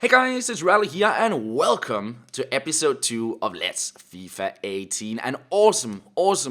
Hey guys, it's Rally here and welcome to episode 2 of Let's FIFA 18. And awesome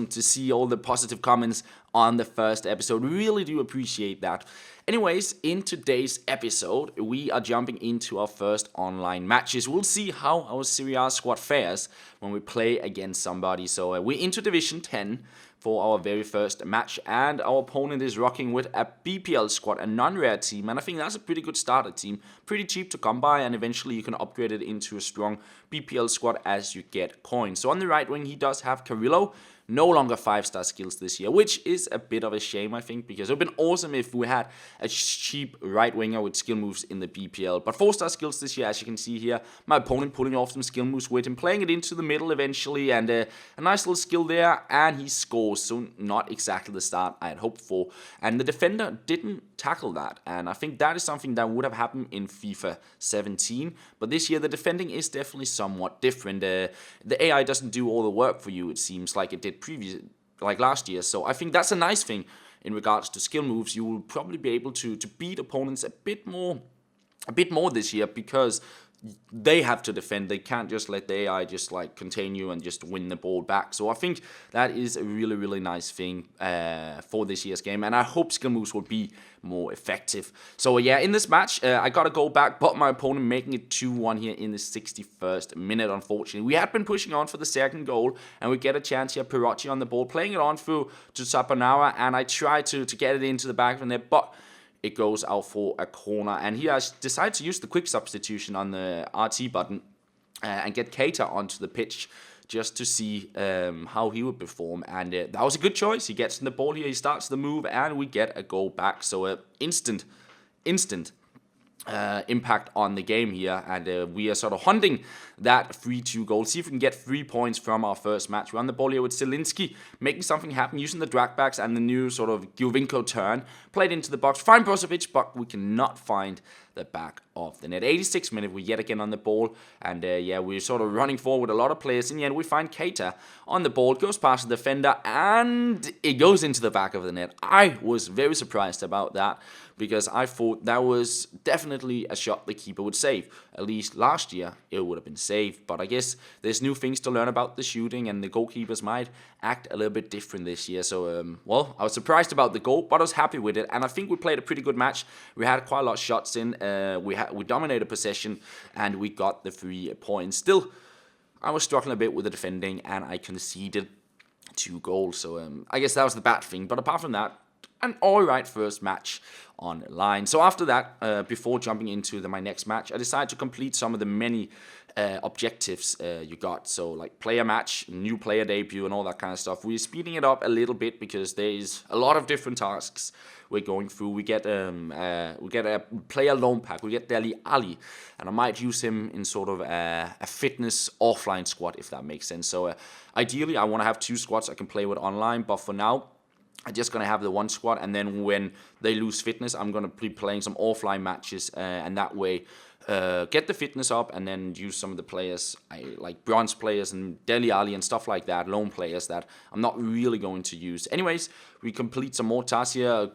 to see all the positive comments on the first episode. Really do appreciate that. Anyways, in today's episode, we are jumping into our first online matches. We'll see how our Serie A squad fares when we play against somebody. So we're into Division 10 for our very first match, and our opponent is rocking with a BPL squad, a non-rare team, and I think that's a pretty good starter team, pretty cheap to come by, and eventually you can upgrade it into a strong BPL squad as you get coins. So on the right wing, he does have Carrillo, no longer 5-star skills this year, which is a bit of a shame, I think, because it would have been awesome if we had a cheap right winger with skill moves in the BPL. But 4-star skills this year, as you can see here, my opponent pulling off some skill moves with him, playing it into the middle eventually, and a nice little skill there, and he scores, so not exactly the start I had hoped for. And the defender didn't tackle that, and I think that is something that would have happened in FIFA 17, but this year the defending is definitely somewhat different. The AI doesn't do all the work for you, it seems like it did last year. So I think that's a nice thing in regards to skill moves. You will probably be able to beat opponents a bit more this year because they have to defend. They can't just let the AI just like contain you and just win the ball back. So I think that is a really nice thing for this year's game, and I hope skill moves will be more effective. So yeah, in this match, I got to go back, but my opponent making it 2-1 here in the 61st minute, unfortunately. We had been pushing on for the second goal, and we get a chance here. Perotti on the ball, playing it on through to Sapanawa, and I try to get it into the back of the net, but it goes out for a corner. And here I decided to use the quick substitution on the RT button and get Keita onto the pitch just to see how he would perform. And that was a good choice. He gets in the ball here, he starts the move, and we get a goal back. So instant impact on the game here, and we are sort of hunting that 3-2 goal. See if we can get 3 points from our first match. We're on the ball here with Zielinski, making something happen, using the drag backs and the new sort of Giovinco turn. Played into the box, find Brozovic, but we cannot find the back of the net. 86th minute, we're yet again on the ball, and yeah, we're sort of running forward a lot of players. In the end, we find Keita on the ball, goes past the defender, and it goes into the back of the net. I was very surprised about that, because I thought that was definitely a shot the keeper would save. At least last year, it would have been saved, but I guess there's new things to learn about the shooting, and the goalkeepers might act a little bit different this year. So, well, I was surprised about the goal, but I was happy with it, and I think we played a pretty good match. We had quite a lot of shots in, we dominated possession, and we got the 3 points. Still, I was struggling a bit with the defending, and I conceded 2 goals, so I guess that was the bad thing. But apart from that, an alright first match online. So after that, before jumping into my next match, I decided to complete some of the many objectives you got. So like player match, new player debut, and all that kind of stuff. We're speeding it up a little bit because there is a lot of different tasks we're going through. We get a player loan pack. We get Dele Ali, and I might use him in sort of a fitness offline squad, if that makes sense. So ideally, I want to have 2 squads I can play with online, but for now, I'm just going to have the 1 squad, and then when they lose fitness, I'm going to be playing some offline matches, and that way get the fitness up, and then use some of the players, like bronze players and Dele Alli and stuff like that, lone players that I'm not really going to use. Anyways, we complete some more tasks here,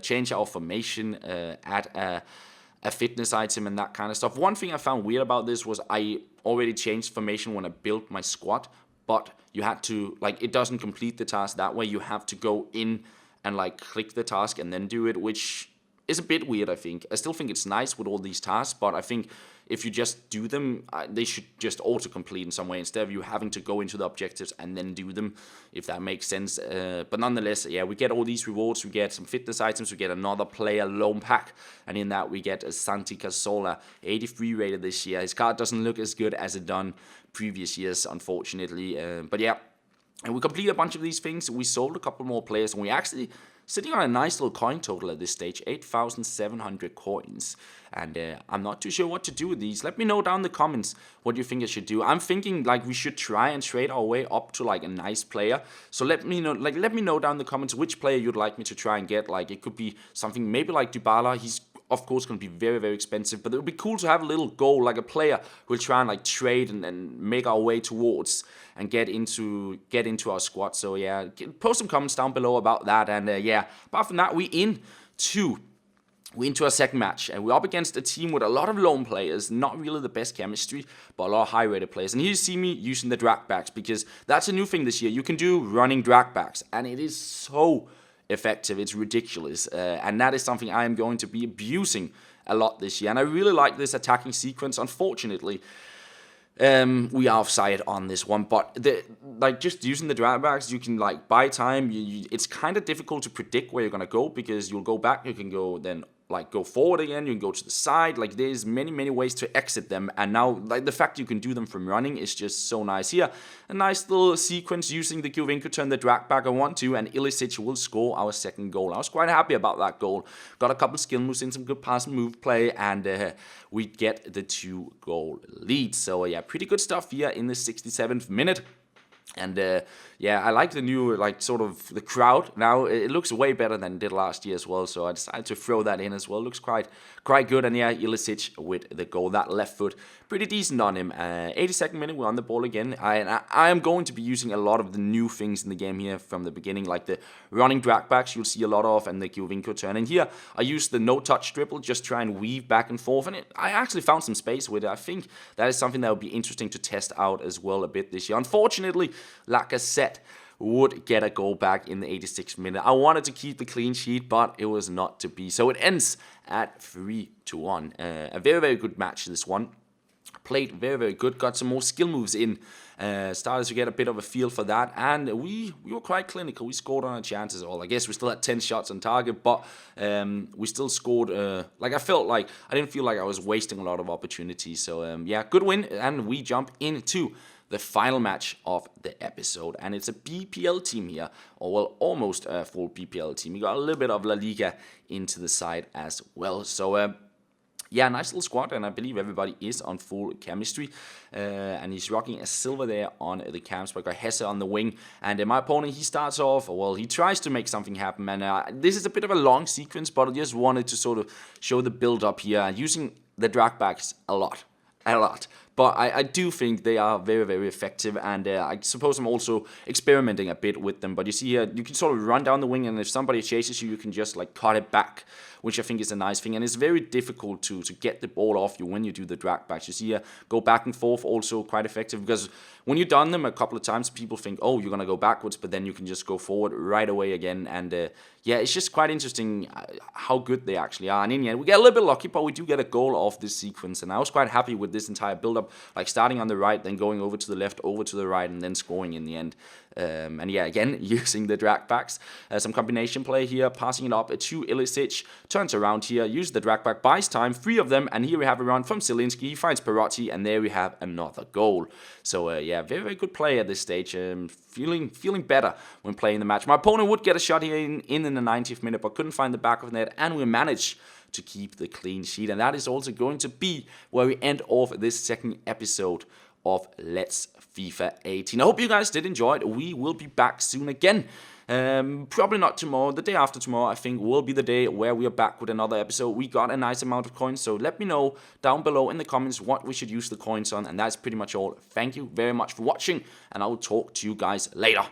change our formation, add a fitness item and that kind of stuff. One thing I found weird about this was I already changed formation when I built my squad, but you had to, like, it doesn't complete the task that way. You have to go in and, like, click the task and then do it, which is a bit weird, I think. I still think it's nice with all these tasks, but I think if you just do them, they should just auto-complete in some way instead of you having to go into the objectives and then do them, if that makes sense. But nonetheless, yeah, we get all these rewards. We get some fitness items. We get another player loan pack, and in that we get a Santi Cazorla, 83 rated this year. His card doesn't look as good as it done previous years, unfortunately. But yeah, and we complete a bunch of these things. We sold a couple more players, and we actually sitting on a nice little coin total at this stage, 8,700 coins. And I'm not too sure what to do with these. Let me know down in the comments what you think I should do. I'm thinking like we should try and trade our way up to like a nice player. So let me know down in the comments which player you'd like me to try and get. Like it could be something maybe like Dybala. He's of course going to be very expensive, but it would be cool to have a little goal, like a player who'll try and like trade and make our way towards and get into our squad. So yeah, post some comments down below about that, and yeah, apart from that, we in to we're into our second match, and we're up against a team with a lot of lone players, not really the best chemistry, but a lot of high-rated players. And here you see me using the drag backs, because that's a new thing this year. You can do running drag backs, and it is so effective. It's ridiculous, and that is something I am going to be abusing a lot this year. And I really like this attacking sequence. Unfortunately, we are offside on this one, but just using the drag backs, you can like buy time. It's kind of difficult to predict where you're gonna go, because you'll go back, you can go then like go forward again, you can go to the side. Like there's many ways to exit them, and now like the fact you can do them from running is just so nice. Here, a nice little sequence using the Giovinco turn the drag back I want to, and Ilicic will score our second goal. I was quite happy about that goal. Got a couple skill moves in, some good pass and move play, and we get the 2-goal lead. So yeah, pretty good stuff here in the 67th minute. And yeah, I like the new, like, sort of the crowd now. It looks way better than it did last year as well, so I decided to throw that in as well. Looks quite good. And yeah, Ilicic with the goal. That left foot, pretty decent on him. 82nd minute, we're on the ball again. I am going to be using a lot of the new things in the game here from the beginning, like the running drag backs you'll see a lot of, and the Giovinco turn. And here, I used the no-touch dribble, just try and weave back and forth, and I actually found some space with it. I think that is something that would be interesting to test out as well a bit this year. Unfortunately, Lacazette would get a goal back in the 86th minute. I wanted to keep the clean sheet, but it was not to be. So it ends at 3-1. A very good match, this one. Played very good. Got some more skill moves in. Started to get a bit of a feel for that, and we were quite clinical. We scored on our chances. All I guess we still had 10 shots on target, but we still scored. Like I didn't feel like I was wasting a lot of opportunities. So yeah, good win, and we jump into the final match of the episode, and it's a BPL team here, or well, almost a full BPL team. We got a little bit of La Liga into the side as well. So yeah, nice little squad, and I believe everybody is on full chemistry. And he's rocking a silver there on the cams. But got Hesse on the wing, and my opponent, he starts off, well, he tries to make something happen. And this is a bit of a long sequence, but I just wanted to sort of show the build up here, using the drag backs a lot. But I do think they are very effective, and I suppose I'm also experimenting a bit with them. But you see here, you can sort of run down the wing, and if somebody chases you, you can just like cut it back, which I think is a nice thing. And it's very difficult to get the ball off you when you do the drag backs. You see here, go back and forth, also quite effective, because when you've done them a couple of times, people think, oh, you're gonna go backwards, but then you can just go forward right away again. And yeah, it's just quite interesting how good they actually are. And in the end, we get a little bit lucky, but we do get a goal off this sequence, and I was quite happy with this entire build-up, like starting on the right, then going over to the left, over to the right, and then scoring in the end. And yeah, again, using the drag backs. Some combination play here, passing it up to Ilicic, turns around here, uses the drag back, buys time, 3 of them, and here we have a run from Zielinski. He finds Perotti, and there we have another goal. So yeah, very good play at this stage. Feeling better when playing the match. My opponent would get a shot here in the 90th minute, but couldn't find the back of the net, and we managed to keep the clean sheet. And that is also going to be where we end off this second episode of Let's FIFA 18. I hope you guys did enjoy it. We will be back soon again. Probably not tomorrow. The day after tomorrow, I think, will be the day where we are back with another episode. We got a nice amount of coins, so let me know down below in the comments what we should use the coins on. And that's pretty much all. Thank you very much for watching, and I will talk to you guys later.